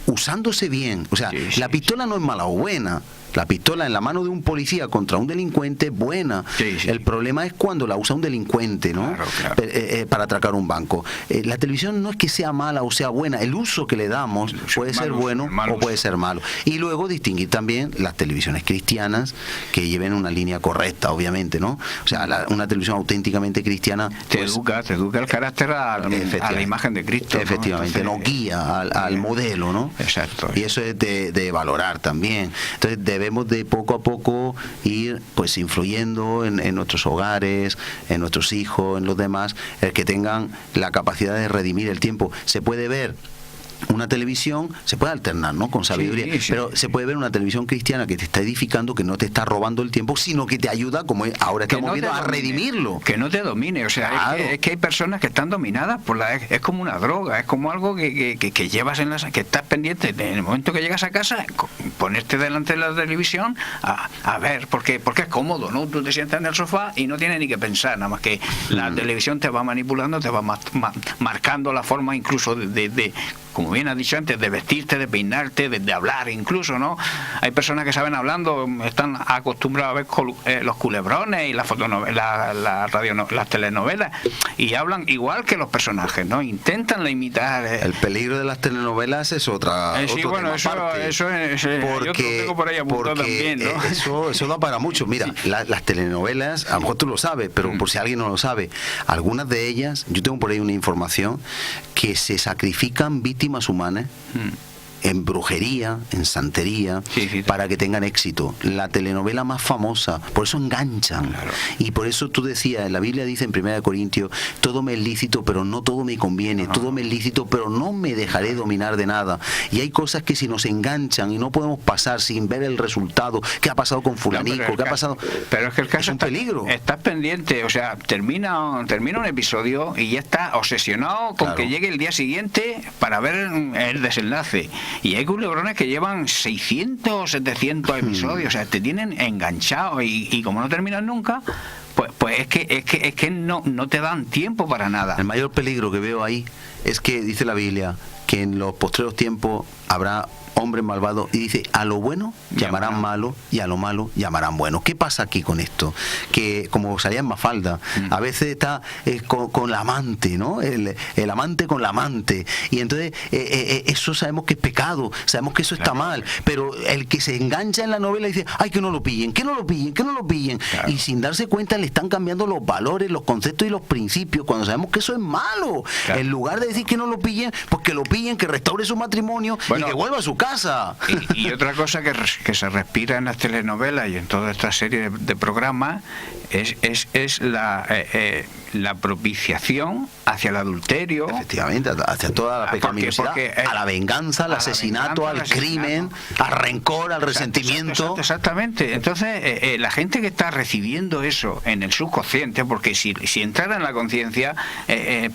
usándose bien, o sea, la pistola no es mala o buena. La pistola en la mano de un policía contra un delincuente es buena. El problema es cuando la usa un delincuente, ¿no? Claro. Para atracar un banco. La televisión no es que sea mala o sea buena. El uso que le damos puede ser bueno o puede ser malo. Y luego distinguir también las televisiones cristianas que lleven una línea correcta, obviamente, ¿no? O sea, una televisión auténticamente cristiana te educa el carácter a la imagen de Cristo. Efectivamente, nos guía al modelo, ¿no? Exacto. Y eso es de valorar también. Entonces debemos de poco a poco ir pues influyendo en nuestros hogares, en nuestros hijos, en los demás, el que tengan la capacidad de redimir el tiempo. Se puede ver una televisión, se puede alternar, ¿no? Con sabiduría, Sí, sí. pero se puede ver una televisión cristiana que te está edificando, que no te está robando el tiempo, sino que te ayuda, como ahora Que estamos no te viendo, a domine, redimirlo. que no te domine, o sea, Claro. es que hay personas que están dominadas por es como una droga, es como algo que llevas que estás pendiente en el momento que llegas a casa, ponerte delante de la televisión a ver, porque es cómodo, ¿no? Tú te sientas en el sofá y no tienes ni que pensar, nada más que la televisión te va manipulando, te va marcando la forma incluso de como bien has dicho antes, de vestirte, de peinarte, de hablar incluso, ¿no? Hay personas que saben hablando, están acostumbrados a ver los culebrones y las las telenovelas, y hablan igual que los personajes, ¿no? Intentan imitar. El peligro de las telenovelas es otra. Sí, otro bueno, tema aparte. eso es. Yo te lo tengo por ahí apuntado también, ¿no? Eso da para mucho. Mira, las telenovelas, a lo mejor tú lo sabes, pero por si alguien no lo sabe, algunas de ellas, yo tengo por ahí una información, que se sacrifican víctimas humanas en brujería, en santería, para que tengan éxito. La telenovela más famosa, por eso enganchan. Claro. Y por eso tú decías, la Biblia dice en 1 Corintios, todo me es lícito, pero no todo me conviene, todo me es lícito, pero no me dejaré dominar de nada. Y hay cosas que si nos enganchan y no podemos pasar sin ver el resultado, qué ha pasado con fulanico, qué ha pasado... Pero es que el caso es un peligro. Estás pendiente, o sea, termina un episodio y ya estás obsesionado con que llegue el día siguiente para ver el desenlace. Y hay culebrones que llevan 600 o 700 episodios, o sea, te tienen enganchado y como no terminan nunca, pues es que no te dan tiempo para nada. El mayor peligro que veo ahí es que dice la Biblia que en los postreros tiempos habrá hombres malvados, y dice, a lo bueno llamarán malo y a lo malo llamarán bueno. ¿Qué pasa aquí con esto? Que como salía en Mafalda, a veces está con la amante, ¿no? El amante con la amante, y entonces eso sabemos que es pecado, sabemos que eso está mal, pero el que se engancha en la novela dice, ay, que no lo pillen, que no lo pillen, que no lo pillen, y sin darse cuenta le están cambiando los valores, los conceptos y los principios, cuando sabemos que eso es malo. En lugar de decir que no lo pillen, pues que lo pillen, que restaure su matrimonio y que vuelva a su casa. Y otra cosa que se respira en las telenovelas y en toda esta serie de programas es la propiciación hacia el adulterio. Efectivamente, hacia toda la pecaminosidad, a la venganza, al asesinato, al crimen, al rencor, al resentimiento. Exactamente. Entonces, la gente que está recibiendo eso en el subconsciente, porque si entrara en la conciencia,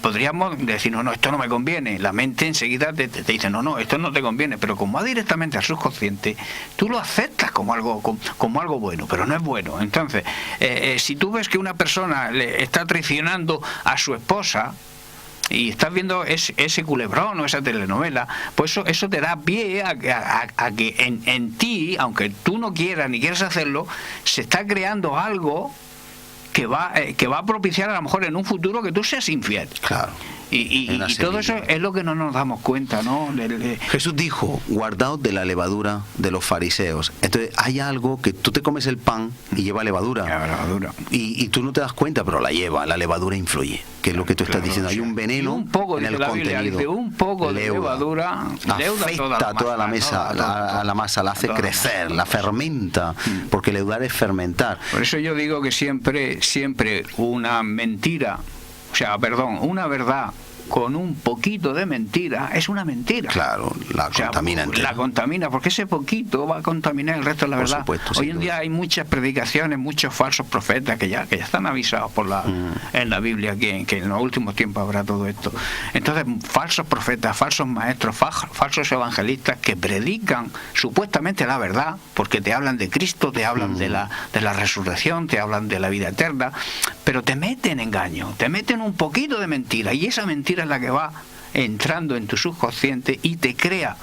podríamos decir, no, esto no me conviene. La mente enseguida te dice, no, esto no te conviene, pero como va directamente al subconsciente, tú lo aceptas como algo bueno, pero no es bueno. Entonces, si tú ves que una persona le está traicionando a su esposa y estás viendo ese culebrón o esa telenovela, pues eso te da pie a que en ti, aunque tú no quieras ni quieras hacerlo, se está creando algo que va a propiciar a lo mejor en un futuro que tú seas infiel. Claro. Y todo eso es lo que no nos damos cuenta, ¿no? Jesús dijo, guardaos de la levadura de los fariseos. Entonces hay algo que tú te comes el pan y lleva levadura. Y tú no te das cuenta, pero la levadura influye, que es lo que tú estás diciendo. Hay un veneno un poco, en el la Biblia, contenido. un poco de levadura afecta toda la masa, a la masa, la hace crecer, la fermenta, porque leudar es fermentar. Por eso yo digo que siempre una mentira, una verdad con un poquito de mentira es una mentira. Claro, la contamina entera. La contamina, porque ese poquito va a contaminar el resto de la verdad. Supuesto, hoy en día hay muchas predicaciones, muchos falsos profetas que ya están avisados en la Biblia que en los últimos tiempos habrá todo esto. Entonces, falsos profetas, falsos maestros, falsos evangelistas que predican supuestamente la verdad, porque te hablan de Cristo, te hablan de la resurrección, te hablan de la vida eterna, pero te meten engaño, te meten un poquito de mentira, y esa mentira es la que va entrando en tu subconsciente y te crea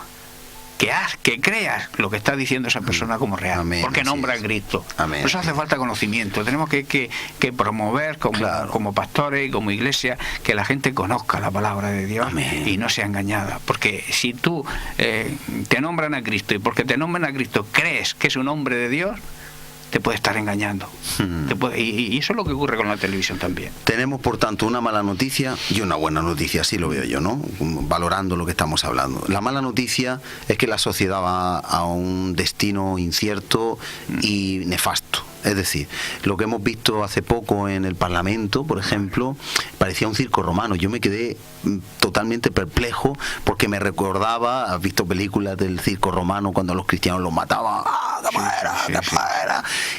que creas lo que está diciendo esa persona como real. Amén, porque nombra a Cristo. Por eso hace falta conocimiento. Tenemos que promover como pastores y como iglesia que la gente conozca la palabra de Dios. Amén. Y no sea engañada. Porque si tú te nombran a Cristo y porque te nombran a Cristo crees que es un hombre de Dios, te puede estar engañando. Y eso es lo que ocurre con la televisión también. Tenemos, por tanto, una mala noticia y una buena noticia, así lo veo yo, ¿no? Valorando lo que estamos hablando. La mala noticia es que la sociedad va a un destino incierto y nefasto. Es decir, lo que hemos visto hace poco en el Parlamento, por ejemplo, parecía un circo romano. Yo me quedé totalmente perplejo porque me recordaba, has visto películas del circo romano cuando los cristianos los mataban,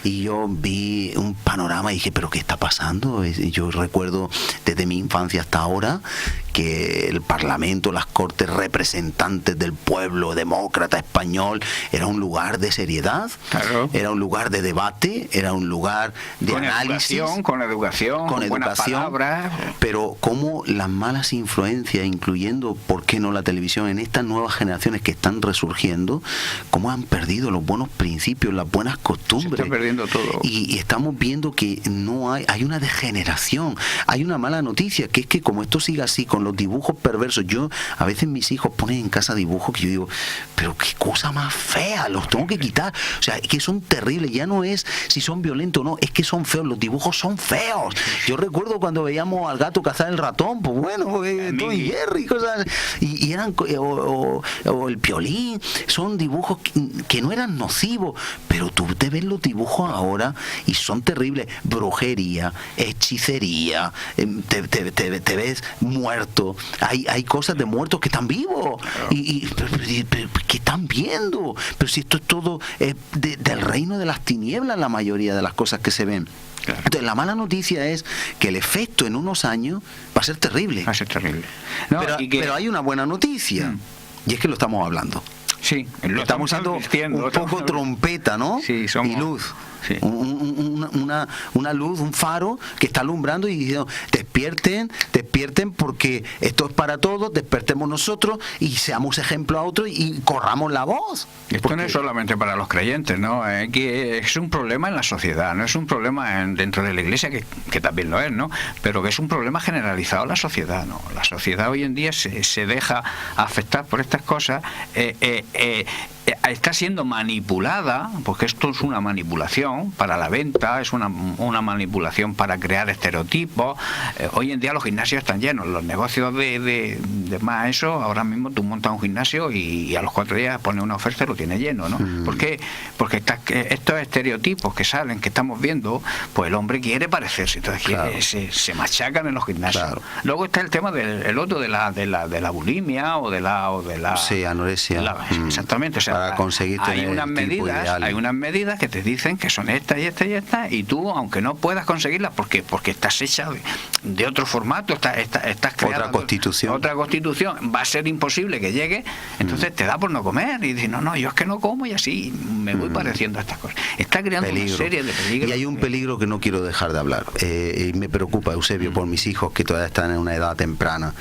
y yo vi un panorama y dije, ¿pero qué está pasando? Y yo recuerdo desde mi infancia hasta ahora que el Parlamento, las Cortes, representantes del pueblo demócrata español, era un lugar de seriedad, claro, era un lugar de debate, era un lugar de análisis, con educación, con buenas palabras. Pero cómo las malas influencias, incluyendo, ¿por qué no la televisión, en estas nuevas generaciones que están resurgiendo, cómo han perdido los buenos principios, las buenas costumbres? Se está perdiendo todo. Y estamos viendo que no hay una degeneración. Hay una mala noticia, que es que como esto siga así, con los dibujos perversos, yo a veces mis hijos ponen en casa dibujos que yo digo, pero qué cosa más fea, los tengo que quitar. O sea, es que son terribles, ya no es si son violentos o no, es que son feos, los dibujos son feos. Yo recuerdo cuando veíamos al gato cazar el ratón, pues bueno, Tom y Jerry, cosas, y eran, o el Piolín, son dibujos que no eran nocivos, pero tú te ves los dibujos ahora y son terribles. Brujería, hechicería, te ves muerto, hay cosas de muertos que están vivos, pero ¿qué están viendo? Pero si esto es todo del reino de las tinieblas, la mayoría de las cosas que se ven. Claro. Entonces, la mala noticia es que el efecto en unos años va a ser terrible. Va a ser terrible. No, pero hay una buena noticia, y es que lo estamos hablando. Sí, lo estamos usando un poco trompeta, ¿no? Sí, y luz. Sí. Una luz, un faro que está alumbrando y diciendo, despierten porque esto es para todos, despertemos nosotros y seamos ejemplo a otros y corramos la voz. Esto no es solamente para los creyentes, ¿no? Que es un problema en la sociedad, no es un problema dentro de la iglesia, que también lo es, ¿no? Pero que es un problema generalizado en la sociedad, ¿no? La sociedad hoy en día se deja afectar por estas cosas, está siendo manipulada, porque esto es una manipulación para la venta, es una manipulación para crear estereotipos. Hoy en día los gimnasios están llenos, los negocios de más eso, ahora mismo tú montas un gimnasio y a los 4 días pones una oferta y lo tienes lleno, ¿no? ¿Por qué? Porque estos estereotipos que salen, que estamos viendo, pues el hombre quiere parecerse, entonces claro, se machacan en los gimnasios. Claro. Luego está el tema del otro de la bulimia o de la sí, anorexia. Exactamente, o sea, para conseguir tener hay unas medidas que te dicen que son estas y estas y estas, y tú, aunque no puedas conseguirlas porque estás hecha de otro formato, estás creando otra constitución, va a ser imposible que llegue, entonces te da por no comer y dices, no, yo es que no como y así me voy pareciendo a estas cosas. Está creando una serie de peligros. Y hay un peligro que no quiero dejar de hablar, y me preocupa, Eusebio, por mis hijos que todavía están en una edad temprana.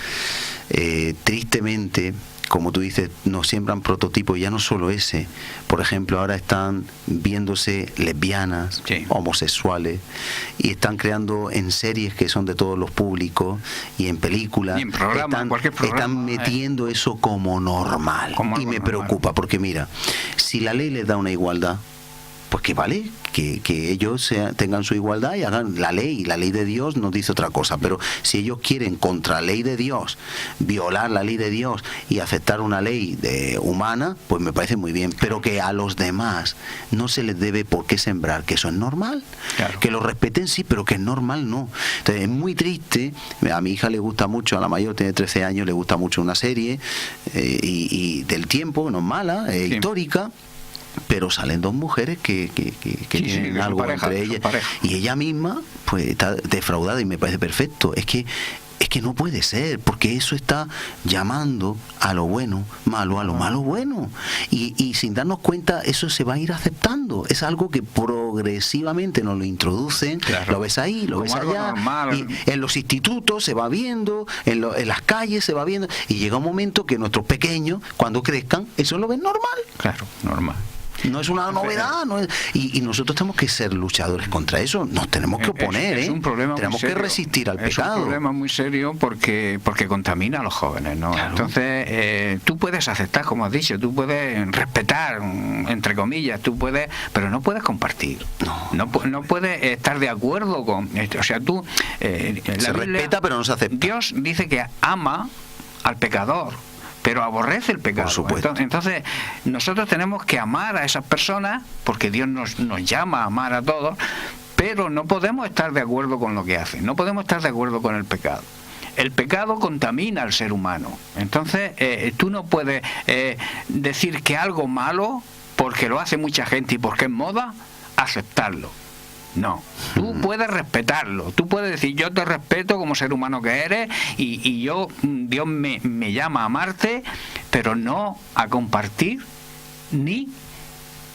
Tristemente, como tú dices, nos siembran prototipos, ya no solo ese. Por ejemplo, ahora están viéndose lesbianas, sí, homosexuales, y están creando en series que son de todos los públicos y en películas. Y en programa, cualquier programa. Están metiendo eso como normal. Y me preocupa, porque mira, si la ley les da una igualdad, pues que vale, que ellos tengan su igualdad y hagan la ley de Dios nos dice otra cosa, pero si ellos quieren contra la ley de Dios, violar la ley de Dios y aceptar una ley humana, pues me parece muy bien, pero que a los demás no se les debe por qué sembrar, que eso es normal, claro, que lo respeten sí, pero que es normal no. Entonces es muy triste, a mi hija le gusta mucho, a la mayor tiene 13 años, le gusta mucho una serie y del tiempo, no es mala, sí, histórica, pero salen 2 mujeres que tienen algo pareja, entre ellas y ella misma pues está defraudada y me parece perfecto. Es que no puede ser, porque eso está llamando a lo bueno malo, a lo malo bueno, y sin darnos cuenta eso se va a ir aceptando. Es algo que progresivamente nos lo introducen, claro, lo ves ahí, lo ves allá, y en los institutos se va viendo, en las calles se va viendo, y llega un momento que nuestros pequeños, cuando crezcan, eso lo ven normal. Claro, normal. No es una novedad, no es, y nosotros tenemos que ser luchadores contra eso, nos tenemos que oponer, es un problema tenemos que resistir al pecado. Es un problema muy serio porque contamina a los jóvenes, ¿no? Claro. Entonces, tú puedes aceptar, como has dicho, tú puedes respetar, entre comillas, tú puedes, pero no puedes compartir. No puedes estar de acuerdo con esto. O sea, tú... se respeta, pero no se acepta. Dios dice que ama al pecador, pero aborrece el pecado. Por supuesto. Entonces, nosotros tenemos que amar a esas personas, porque Dios nos llama a amar a todos, pero no podemos estar de acuerdo con lo que hacen, no podemos estar de acuerdo con el pecado. El pecado contamina al ser humano. Entonces, tú no puedes decir que algo malo, porque lo hace mucha gente y porque es moda, aceptarlo. No, tú puedes respetarlo, tú puedes decir yo te respeto como ser humano que eres y yo, Dios me llama a amarte, pero no a compartir ni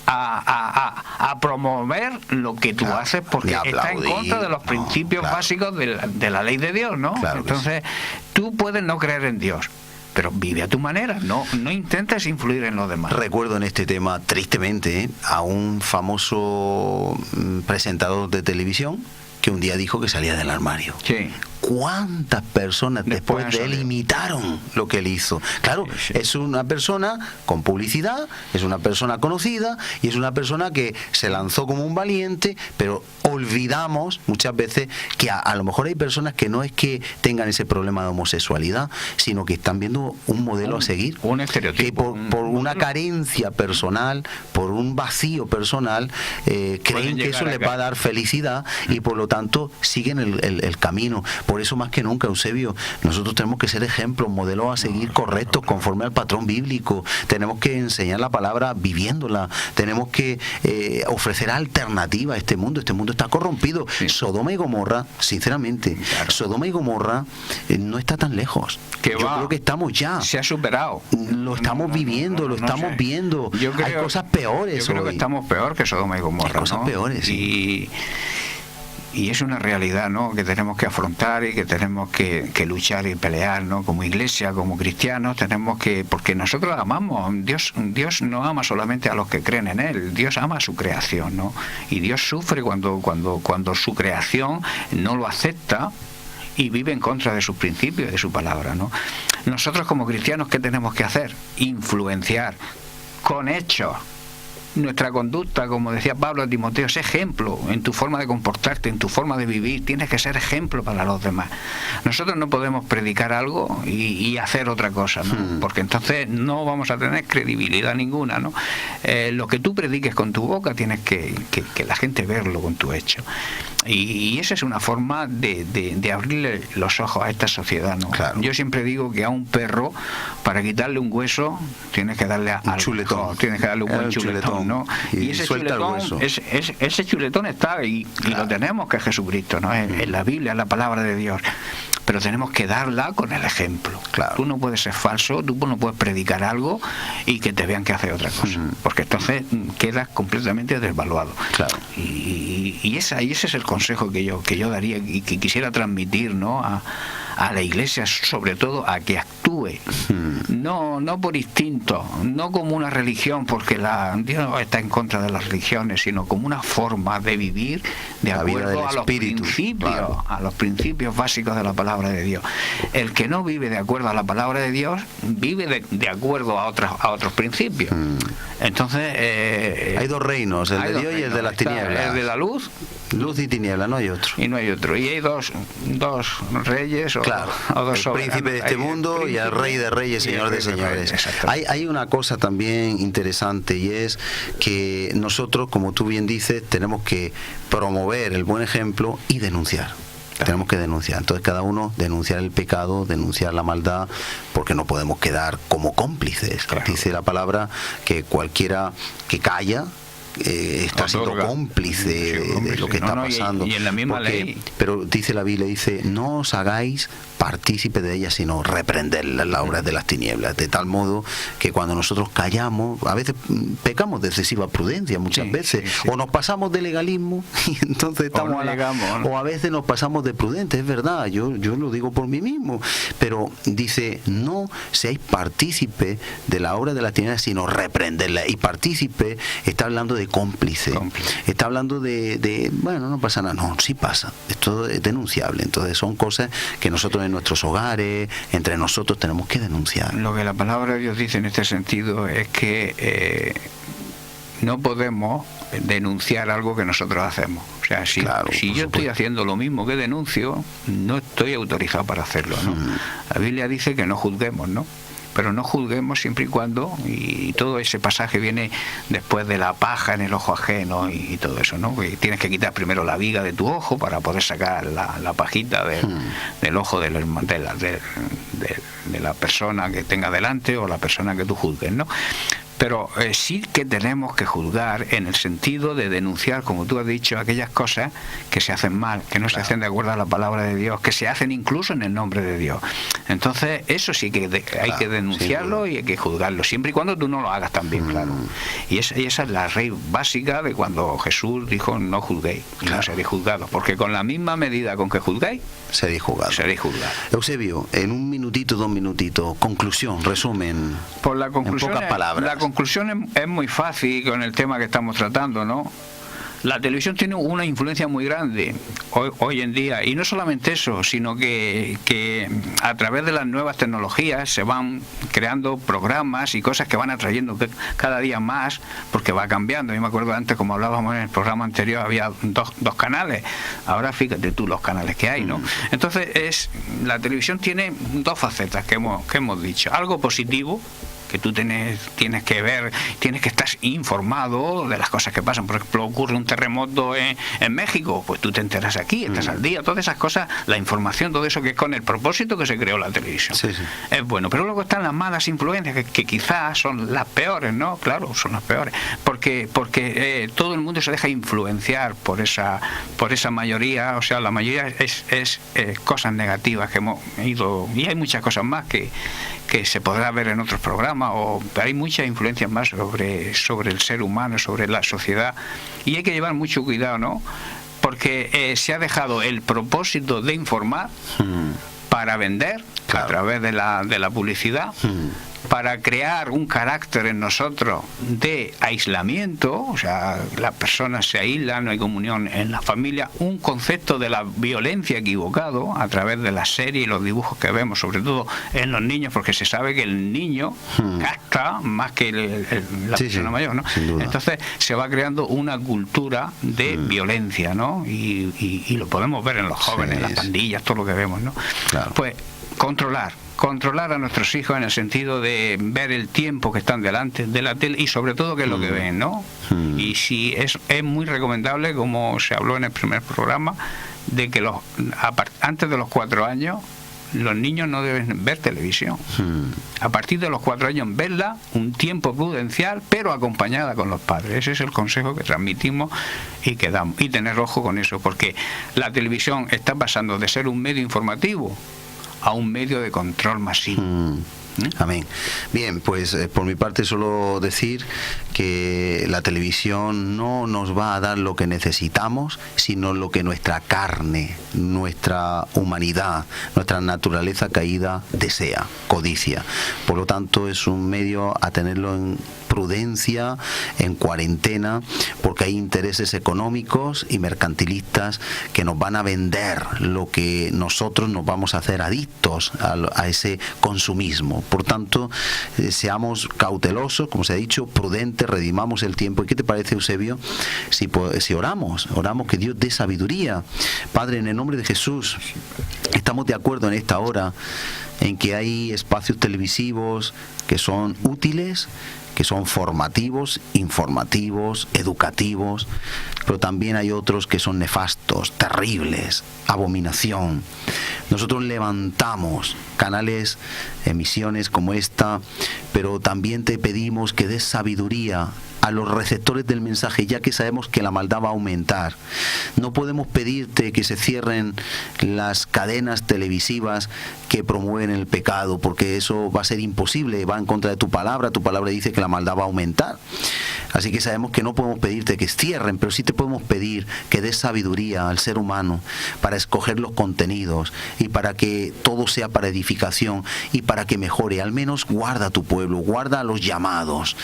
a promover lo que tú haces, porque está en contra de los principios básicos de la ley de Dios, ¿no? Claro. Entonces, tú puedes no creer en Dios, pero vive a tu manera, no intentes influir en los demás. Recuerdo en este tema, tristemente, a un famoso presentador de televisión que un día dijo que salía del armario. Sí. ¿Cuántas personas después de él imitaron lo que él hizo? Claro, es una persona con publicidad, es una persona conocida y es una persona que se lanzó como un valiente, pero olvidamos muchas veces que a lo mejor hay personas que no es que tengan ese problema de homosexualidad, sino que están viendo un modelo a seguir. Un estereotipo. Que por una carencia personal, por un vacío personal, creen que eso les va a dar felicidad y por lo tanto siguen el camino. Por eso más que nunca, Eusebio, nosotros tenemos que ser ejemplos, modelos a seguir correctos, conforme al patrón bíblico. Tenemos que enseñar la palabra viviéndola. Tenemos que ofrecer alternativa a este mundo. Este mundo está corrompido. Sí. Sodoma y Gomorra, sinceramente, Sodoma y Gomorra no está tan lejos. Yo creo que estamos ya. Se ha superado. Lo estamos viviendo, lo estamos viendo. Hay cosas peores. Yo creo que estamos peor que Sodoma y Gomorra. Hay cosas peores. Sí. Y es una realidad, ¿no?, que tenemos que afrontar y que tenemos que luchar y pelear, ¿no? Como iglesia, como cristianos, tenemos que, porque nosotros amamos, Dios no ama solamente a los que creen en Él, Dios ama a su creación, ¿no? Y Dios sufre cuando su creación no lo acepta y vive en contra de sus principios y de su palabra, ¿no? Nosotros como cristianos, ¿qué tenemos que hacer? Influenciar con hechos. Nuestra conducta, como decía Pablo a Timoteo, es ejemplo en tu forma de comportarte, en tu forma de vivir. Tienes que ser ejemplo para los demás. Nosotros no podemos predicar algo y hacer otra cosa, ¿no? Porque entonces no vamos a tener credibilidad ninguna, ¿no? Lo que tú prediques con tu boca tienes que la gente verlo con tu hecho. Y esa es una forma de abrirle los ojos a esta sociedad, ¿no? Claro. Yo siempre digo que a un perro, para quitarle un hueso, tienes que darle un chuletón, tienes que darle un buen chuletón, ¿no? Y ese chuletón, ese chuletón está y lo tenemos, que es Jesucristo, ¿no? En la Biblia, en la palabra de Dios. Pero tenemos que darla con el ejemplo. Claro. Tú no puedes ser falso, tú no puedes predicar algo y que te vean que hace otra cosa, porque entonces quedas completamente desvaluado. Claro. Y ese es el consejo que yo daría y que quisiera transmitir, ¿no?, a la iglesia, sobre todo a que actúe, no por instinto, no como una religión, porque Dios no está en contra de las religiones, sino como una forma de vivir de acuerdo a los principios, claro, a los principios básicos de la palabra de Dios. El que no vive de acuerdo a la palabra de Dios vive de acuerdo a otros principios. Entonces hay dos reinos, el de Dios y el de las tinieblas. El de la luz y tiniebla, no hay otro. Y no hay otro. Y hay dos reyes o dos el príncipe de este mundo y el rey de reyes, señor de señores. Hay una cosa también interesante, y es que nosotros, como tú bien dices, tenemos que promover el buen ejemplo y denunciar. Tenemos que denunciar. Entonces cada uno denunciar el pecado, denunciar la maldad, porque no podemos quedar como cómplices. Dice la palabra que cualquiera que calla está siendo cómplice de lo que está pasando. Y en la misma ley. Pero dice la Biblia, dice, no os hagáis partícipe de ella, sino reprender las obras de las tinieblas, de tal modo que cuando nosotros callamos, a veces pecamos de excesiva prudencia, muchas veces, o nos pasamos de legalismo y entonces estamos o a veces nos pasamos de prudentes, es verdad, yo lo digo por mí mismo, pero dice, no seáis partícipe de la obra de las tinieblas, sino reprenderla. Y partícipe está hablando de cómplice. Está hablando de bueno, no pasa nada, no, sí pasa, esto es denunciable. Entonces son cosas que nosotros en nuestros hogares, entre nosotros, tenemos que denunciar. Lo que la palabra de Dios dice en este sentido es que no podemos denunciar algo que nosotros hacemos. O sea, si yo estoy haciendo lo mismo que denuncio, no estoy autorizado para hacerlo, ¿no? La Biblia dice que no juzguemos, ¿no? pero no juzguemos siempre y cuando, y todo ese pasaje viene después de la paja en el ojo ajeno y todo eso, ¿no? Que tienes que quitar primero la viga de tu ojo para poder sacar la pajita del ojo de la persona que tenga delante o la persona que tú juzgues, ¿no? Pero sí que tenemos que juzgar en el sentido de denunciar, como tú has dicho, aquellas cosas que se hacen mal, que no se hacen de acuerdo a la palabra de Dios, que se hacen incluso en el nombre de Dios. Entonces, eso sí que hay que denunciarlo y hay que juzgarlo, siempre y cuando tú no lo hagas también, claro. Y esa es la ley básica de cuando Jesús dijo: no juzguéis, y no seréis juzgados, porque con la misma medida con que juzguéis, seréis juzgados. Eusebio, en un minutito, 2 minutitos, conclusión, resumen, por la conclusión, en pocas palabras. La conclusión es muy fácil con el tema que estamos tratando, ¿no? La televisión tiene una influencia muy grande hoy en día, y no solamente eso, sino que a través de las nuevas tecnologías se van creando programas y cosas que van atrayendo cada día más, porque va cambiando. Yo me acuerdo antes, como hablábamos en el programa anterior, había dos canales, ahora fíjate tú los canales que hay, ¿no? Entonces la televisión tiene 2 facetas que hemos dicho: algo positivo, que tú tienes que ver, tienes que estar informado de las cosas que pasan. Por ejemplo, ocurre un terremoto en México, pues tú te enteras aquí, estás al día, todas esas cosas, la información, todo eso, que es con el propósito que se creó la televisión. Es bueno, pero luego están las malas influencias, que quizás son las peores, ¿no? Claro, son las peores, porque todo el mundo se deja influenciar por esa mayoría, o sea, la mayoría es cosas negativas que hemos ido, y hay muchas cosas más que se podrá ver en otros programas, pero hay muchas influencias más sobre el ser humano, sobre la sociedad, y hay que llevar mucho cuidado, ¿no? Porque se ha dejado el propósito de informar para vender, a través de la publicidad, para crear un carácter en nosotros de aislamiento, o sea, las personas se aíslan, no hay comunión en la familia, un concepto de la violencia equivocado a través de las series y los dibujos que vemos, sobre todo en los niños, porque se sabe que el niño gasta más que la persona mayor, ¿no? Entonces se va creando una cultura de violencia, ¿no? Y lo podemos ver en los jóvenes, en las pandillas, todo lo que vemos, ¿no? Pues controlar a nuestros hijos en el sentido de ver el tiempo que están delante de la tele y sobre todo qué es lo que ven, ¿no? Y si es muy recomendable, como se habló en el primer programa, de que antes de los 4 años los niños no deben ver televisión. A partir de los 4 años verla un tiempo prudencial, pero acompañada con los padres. Ese es el consejo que transmitimos y que damos, y tener ojo con eso, porque la televisión está pasando de ser un medio informativo a un medio de control masivo. Amén. Bien, pues por mi parte solo decir que la televisión no nos va a dar lo que necesitamos, sino lo que nuestra carne, nuestra humanidad, nuestra naturaleza caída desea, codicia. Por lo tanto, es un medio a tenerlo en prudencia, en cuarentena, porque hay intereses económicos y mercantilistas que nos van a vender lo que nosotros nos vamos a hacer adictos a ese consumismo. Por tanto, seamos cautelosos, como se ha dicho, prudentes, redimamos el tiempo. ¿Y qué te parece, Eusebio, si oramos que Dios dé sabiduría? Padre, en el nombre de Jesús, estamos de acuerdo en esta hora en que hay espacios televisivos que son útiles, que son formativos, informativos, educativos, pero también hay otros que son nefastos, terribles, abominación. Nosotros levantamos canales, emisiones como esta, pero también te pedimos que des sabiduría a los receptores del mensaje, ya que sabemos que la maldad va a aumentar. No podemos pedirte que se cierren las cadenas televisivas que promueven el pecado, porque eso va a ser imposible, va en contra de tu palabra dice que la maldad va a aumentar. Así que sabemos que no podemos pedirte que cierren, pero sí te podemos pedir que des sabiduría al ser humano para escoger los contenidos y para que todo sea para edificación y para que mejore. Al menos guarda a tu pueblo, guarda a los llamados,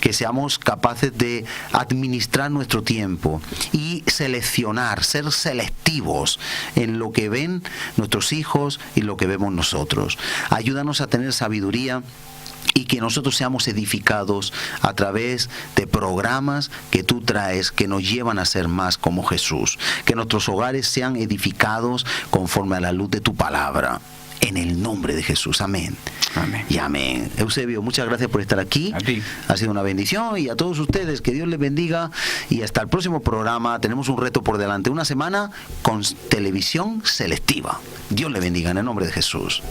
que seamos capaces de administrar nuestro tiempo y seleccionar, ser selectivos en lo que ven nuestros hijos y lo que vemos nosotros. Ayúdanos a tener sabiduría y que nosotros seamos edificados a través de programas que tú traes, que nos llevan a ser más como Jesús. Que nuestros hogares sean edificados conforme a la luz de tu palabra. en el nombre de Jesús. Amén. Amén. Y amén. Eusebio, muchas gracias por estar aquí. A ti. Ha sido una bendición, y a todos ustedes, que Dios les bendiga, y hasta el próximo programa. Tenemos un reto por delante, una semana con televisión selectiva. Dios les bendiga en el nombre de Jesús.